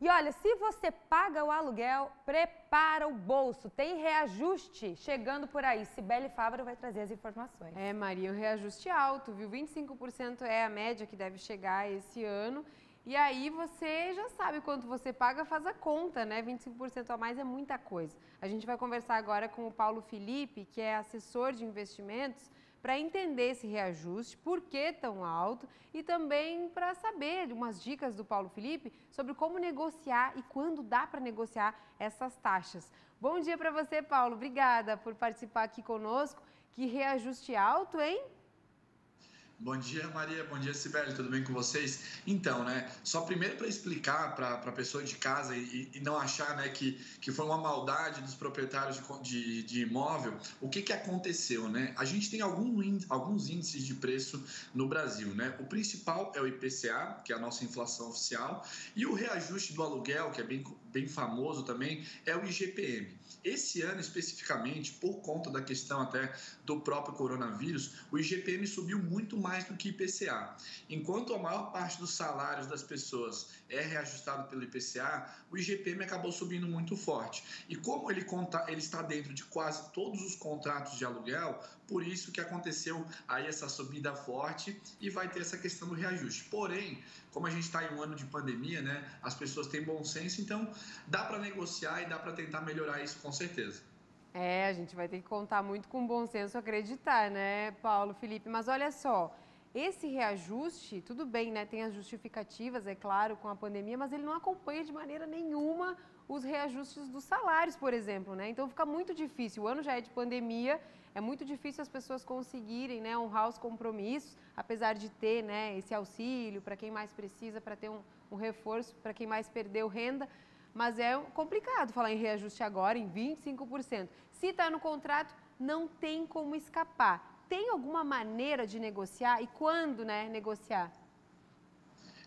olha, se você paga o aluguel, prepara o bolso. Tem reajuste chegando por aí. Cibele Fávaro vai trazer as informações. É, Maria, o reajuste alto, viu? 25% é a média que deve chegar esse ano. E aí você já sabe quanto você paga, faz a conta, né? 25% a mais é muita coisa. A gente vai conversar agora com o Paulo Felipe, que é assessor de investimentos, para entender esse reajuste, por que tão alto e também para saber umas dicas do Paulo Felipe sobre como negociar e quando dá para negociar essas taxas. Bom dia para você, Paulo. Obrigada por participar aqui conosco. Que reajuste alto, hein? Bom dia, Maria. Bom dia, Cibele. Tudo bem com vocês? Então, né, só primeiro para explicar para a pessoa de casa e não achar, né, que foi uma maldade dos proprietários de imóvel, o que aconteceu, né? A gente tem alguns índices de preço no Brasil, né? O principal é o IPCA, que é a nossa inflação oficial, e o reajuste do aluguel, que é bem famoso também, é o IGPM. Esse ano, especificamente, por conta da questão até do próprio coronavírus, o IGPM subiu muito mais do que IPCA. Enquanto a maior parte dos salários das pessoas é reajustado pelo IPCA, o IGPM acabou subindo muito forte. E como ele está dentro de quase todos os contratos de aluguel, por isso que aconteceu aí essa subida forte e vai ter essa questão do reajuste. Porém, como a gente está em um ano de pandemia, né, as pessoas têm bom senso, então dá para negociar e dá para tentar melhorar isso com certeza. É, a gente vai ter que contar muito com bom senso, acreditar, né, Paulo Felipe? Mas olha só, esse reajuste, tudo bem, né? Tem as justificativas, é claro, com a pandemia, mas ele não acompanha de maneira nenhuma os reajustes dos salários, por exemplo, né? Então fica muito difícil. O ano já é de pandemia, é muito difícil as pessoas conseguirem, né, honrar os compromissos, apesar de ter, né, esse auxílio para quem mais precisa, para ter um reforço para quem mais perdeu renda. Mas é complicado falar em reajuste agora, em 25%. Se está no contrato, não tem como escapar. Tem alguma maneira de negociar e quando, né, negociar?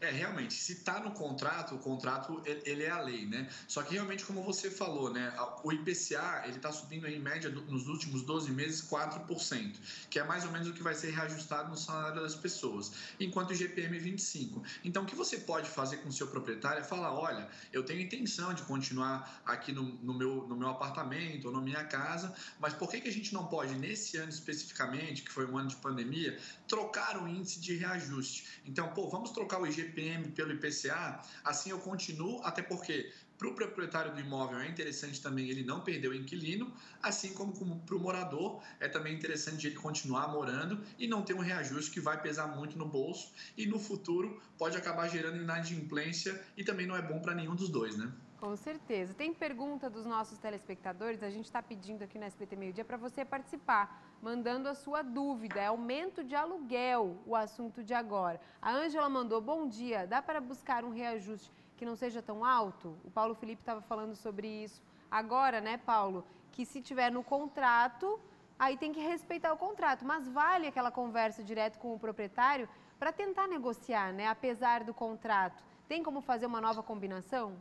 Realmente, se está no contrato, o contrato ele é a lei, né? Só que realmente, como você falou, né? O IPCA ele está subindo em média nos últimos 12 meses 4%, que é mais ou menos o que vai ser reajustado no salário das pessoas, enquanto o IGPM 25%. Então, o que você pode fazer com o seu proprietário é falar: olha, eu tenho intenção de continuar aqui no meu apartamento ou na minha casa, mas por que a gente não pode, nesse ano especificamente, que foi um ano de pandemia, trocar o índice de reajuste? Então, vamos trocar o IGPM pelo IPCA, assim eu continuo, até porque para o proprietário do imóvel é interessante também ele não perder o inquilino, assim como para o morador é também interessante ele continuar morando e não ter um reajuste que vai pesar muito no bolso e no futuro pode acabar gerando inadimplência e também não é bom para nenhum dos dois, né? Com certeza. Tem pergunta dos nossos telespectadores, a gente está pedindo aqui no SBT Meio Dia para você participar, mandando a sua dúvida. É aumento de aluguel o assunto de agora. A Ângela mandou: bom dia, dá para buscar um reajuste que não seja tão alto? O Paulo Felipe estava falando sobre isso agora, né, Paulo? Que se tiver no contrato, aí tem que respeitar o contrato, mas vale aquela conversa direto com o proprietário para tentar negociar, né, apesar do contrato. Tem como fazer uma nova combinação?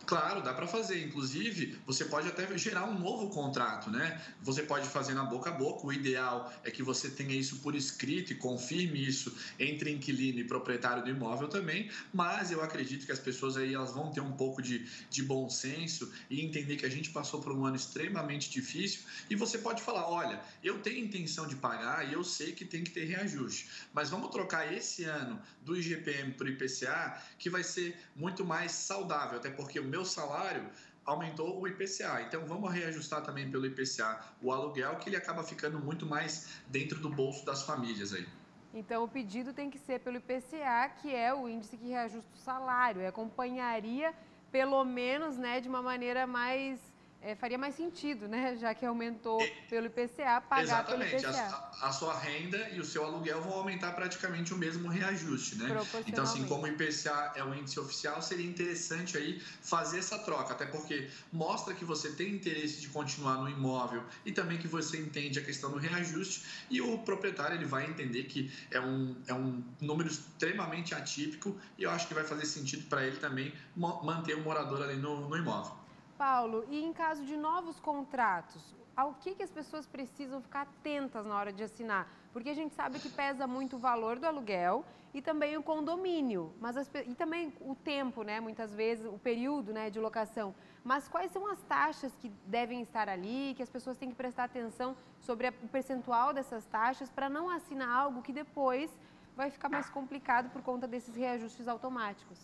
Claro, dá para fazer. Inclusive, você pode até gerar um novo contrato, né? Você pode fazer na boca a boca. O ideal é que você tenha isso por escrito e confirme isso entre inquilino e proprietário do imóvel também. Mas eu acredito que as pessoas aí elas vão ter um pouco de bom senso e entender que a gente passou por um ano extremamente difícil. E você pode falar: olha, eu tenho intenção de pagar e eu sei que tem que ter reajuste. Mas vamos trocar esse ano do IGPM para o IPCA, que vai ser muito mais saudável, até porque o meu salário aumentou o IPCA, então vamos reajustar também pelo IPCA o aluguel, que ele acaba ficando muito mais dentro do bolso das famílias aí. Então, o pedido tem que ser pelo IPCA, que é o índice que reajusta o salário. Acompanharia, pelo menos, né, de uma maneira mais... faria mais sentido, né? Já que aumentou pelo IPCA, pagar pelo Exatamente, IPCA. a sua renda e o seu aluguel vão aumentar praticamente o mesmo reajuste, né? Então, assim, como o IPCA é o índice oficial, seria interessante aí fazer essa troca, até porque mostra que você tem interesse de continuar no imóvel e também que você entende a questão do reajuste e o proprietário ele vai entender que é um número extremamente atípico e eu acho que vai fazer sentido para ele também manter o morador ali no imóvel. Paulo, e em caso de novos contratos, ao que as pessoas precisam ficar atentas na hora de assinar? Porque a gente sabe que pesa muito o valor do aluguel e também o condomínio, e também o tempo, né? Muitas vezes o período, né, de locação. Mas quais são as taxas que devem estar ali, que as pessoas têm que prestar atenção sobre o percentual dessas taxas para não assinar algo que depois vai ficar mais complicado por conta desses reajustes automáticos?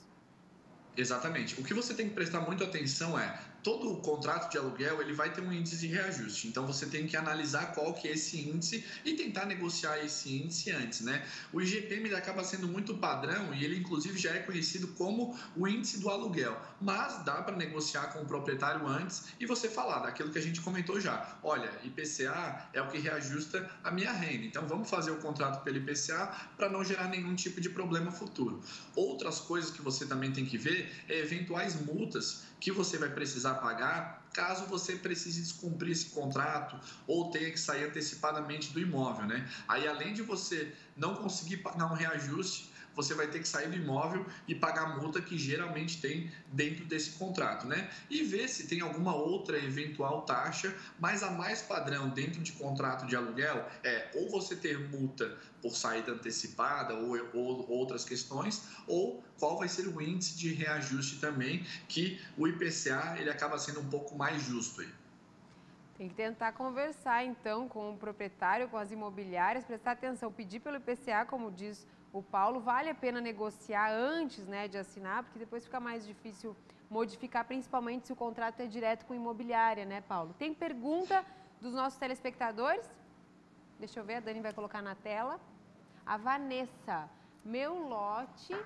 Exatamente. O que você tem que prestar muito atenção é, todo o contrato de aluguel ele vai ter um índice de reajuste. Então você tem que analisar qual que é esse índice e tentar negociar esse índice antes, né? O IGPM ele acaba sendo muito padrão e ele inclusive já é conhecido como o índice do aluguel. Mas dá para negociar com o proprietário antes e você falar daquilo que a gente comentou já. Olha, IPCA é o que reajusta a minha renda. Então vamos fazer o contrato pelo IPCA para não gerar nenhum tipo de problema futuro. Outras coisas que você também tem que ver é eventuais multas que você vai precisar pagar caso você precise descumprir esse contrato ou tenha que sair antecipadamente do imóvel, né? Aí, além de você não conseguir pagar um reajuste, você vai ter que sair do imóvel e pagar a multa que geralmente tem dentro desse contrato, né? E ver se tem alguma outra eventual taxa, mas a mais padrão dentro de contrato de aluguel é ou você ter multa por saída antecipada ou outras questões, ou qual vai ser o índice de reajuste também, que o IPCA ele acaba sendo um pouco mais justo aí. Tem que tentar conversar, então, com o proprietário, com as imobiliárias, prestar atenção, pedir pelo IPCA, como diz o Paulo, vale a pena negociar antes, né, de assinar, porque depois fica mais difícil modificar, principalmente se o contrato é direto com a imobiliária, né, Paulo? Tem pergunta dos nossos telespectadores? Deixa eu ver, a Dani vai colocar na tela. A Vanessa, meu lote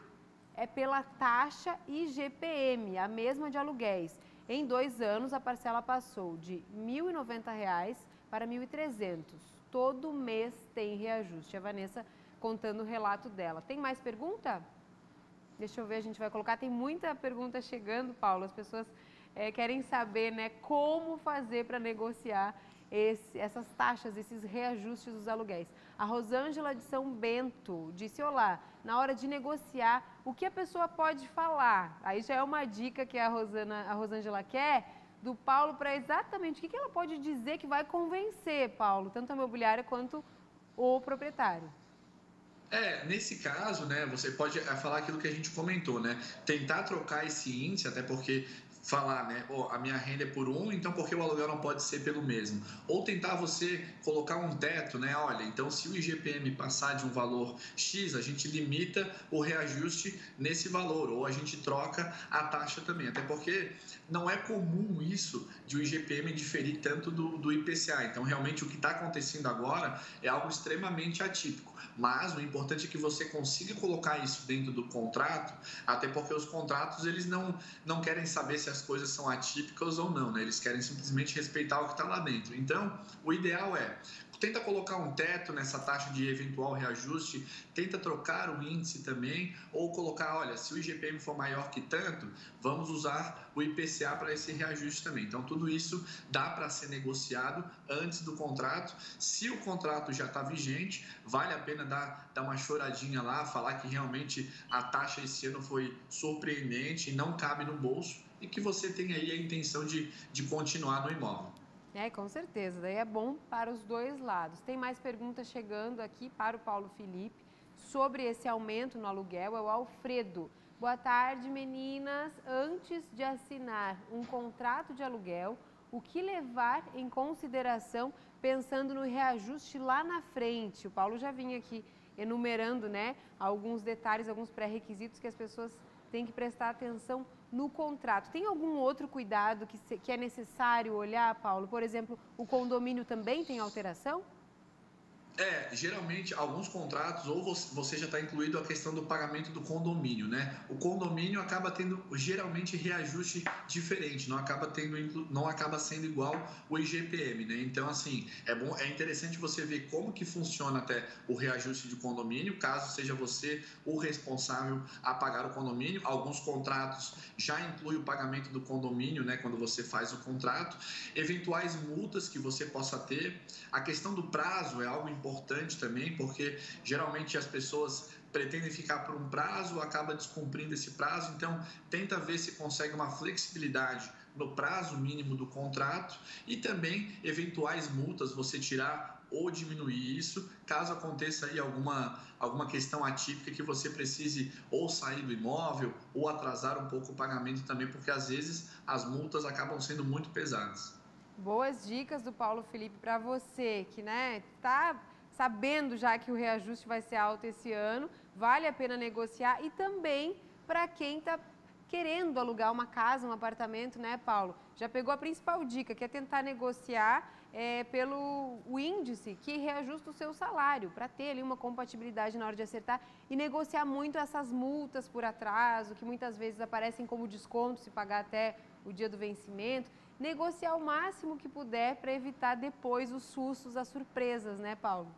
é pela taxa IGPM, a mesma de aluguéis. Em 2 anos, a parcela passou de R$ 1.090 para R$ 1.300. Todo mês tem reajuste. A Vanessa contando o relato dela. Tem mais pergunta? Deixa eu ver, a gente vai colocar. Tem muita pergunta chegando, Paulo. As pessoas querem saber, né, como fazer para negociar essas taxas, esses reajustes dos aluguéis. A Rosângela de São Bento disse, olá, na hora de negociar, o que a pessoa pode falar? Aí já é uma dica que a Rosângela quer do Paulo para exatamente o que ela pode dizer que vai convencer, Paulo, tanto a imobiliária quanto o proprietário. Nesse caso, né, você pode falar aquilo que a gente comentou, né? Tentar trocar esse índice, até porque falar, né, a minha renda é por então por que o aluguel não pode ser pelo mesmo? Ou tentar você colocar um teto, né? Olha, então se o IGPM passar de um valor X, a gente limita o reajuste nesse valor, ou a gente troca a taxa também, até porque não é comum isso de o IGPM diferir tanto do IPCA. Então, realmente, o que está acontecendo agora é algo extremamente atípico. Mas o importante é que você consiga colocar isso dentro do contrato, até porque os contratos, eles não querem saber se as coisas são atípicas ou não, né? Eles querem simplesmente respeitar o que está lá dentro. Então, o ideal tenta colocar um teto nessa taxa de eventual reajuste, tenta trocar o índice também, ou colocar, olha, se o IGPM for maior que tanto, vamos usar o IPCA para esse reajuste também. Então, tudo isso dá para ser negociado antes do contrato. Se o contrato já está vigente, vale a pena dar uma choradinha lá, falar que realmente a taxa esse ano foi surpreendente e não cabe no bolso, e que você tem aí a intenção de continuar no imóvel. Com certeza, daí é bom para os dois lados. Tem mais perguntas chegando aqui para o Paulo Felipe sobre esse aumento no aluguel, é o Alfredo. Boa tarde, meninas. Antes de assinar um contrato de aluguel, o que levar em consideração pensando no reajuste lá na frente? O Paulo já vinha aqui enumerando, né, alguns detalhes, alguns pré-requisitos que as pessoas têm que prestar atenção no contrato. Tem algum outro cuidado que é necessário olhar, Paulo? Por exemplo, o condomínio também tem alteração? Geralmente, alguns contratos, ou você já está incluído a questão do pagamento do condomínio, né? O condomínio acaba tendo, geralmente, reajuste diferente, não acaba sendo igual o IGPM, né? Então, assim, é interessante você ver como que funciona até o reajuste de condomínio, caso seja você o responsável a pagar o condomínio. Alguns contratos já incluem o pagamento do condomínio, né? Quando você faz o contrato. Eventuais multas que você possa ter. A questão do prazo é algo importante também, porque geralmente as pessoas pretendem ficar por um prazo, acaba descumprindo esse prazo. Então, tenta ver se consegue uma flexibilidade no prazo mínimo do contrato e também eventuais multas, você tirar ou diminuir isso, caso aconteça aí alguma questão atípica que você precise ou sair do imóvel ou atrasar um pouco o pagamento também, porque às vezes as multas acabam sendo muito pesadas. Boas dicas do Paulo Felipe para você, que tá sabendo já que o reajuste vai ser alto esse ano, vale a pena negociar, e também para quem está querendo alugar uma casa, um apartamento, né, Paulo? Já pegou a principal dica, que é tentar negociar pelo o índice que reajusta o seu salário, para ter ali uma compatibilidade na hora de acertar, e negociar muito essas multas por atraso, que muitas vezes aparecem como desconto se pagar até o dia do vencimento. Negociar o máximo que puder para evitar depois os sustos, as surpresas, né, Paulo?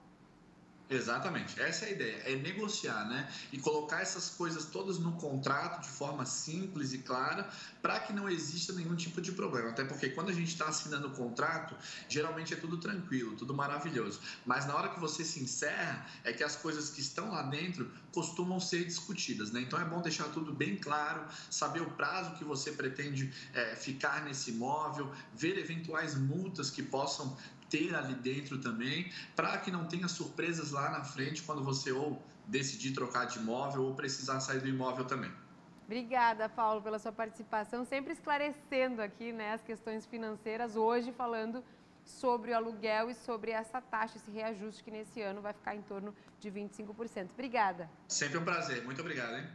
Exatamente, essa é a ideia, é negociar, né? E colocar essas coisas todas no contrato de forma simples e clara, para que não exista nenhum tipo de problema. Até porque quando a gente está assinando o contrato, geralmente é tudo tranquilo, tudo maravilhoso. Mas na hora que você se encerra, é que as coisas que estão lá dentro costumam ser discutidas, né? Então é bom deixar tudo bem claro, saber o prazo que você pretende ficar nesse imóvel, ver eventuais multas que possam ter ali dentro também, para que não tenha surpresas lá na frente quando você ou decidir trocar de imóvel ou precisar sair do imóvel também. Obrigada, Paulo, pela sua participação, sempre esclarecendo aqui, né, as questões financeiras, hoje falando sobre o aluguel e sobre essa taxa, esse reajuste que nesse ano vai ficar em torno de 25%. Obrigada. Sempre um prazer, muito obrigado, hein?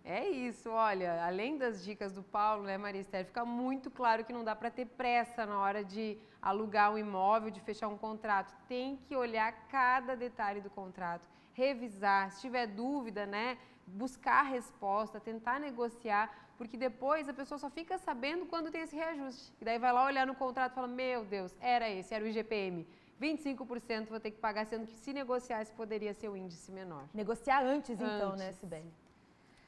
É isso, olha, além das dicas do Paulo, né, Maria Esther, fica muito claro que não dá para ter pressa na hora de alugar um imóvel, de fechar um contrato. Tem que olhar cada detalhe do contrato, revisar, se tiver dúvida, né, buscar a resposta, tentar negociar, porque depois a pessoa só fica sabendo quando tem esse reajuste. E daí vai lá olhar no contrato e fala, meu Deus, era o IGPM. 25% vou ter que pagar, sendo que se negociasse poderia ser o índice menor. Negociar antes, então, né, Sibeli?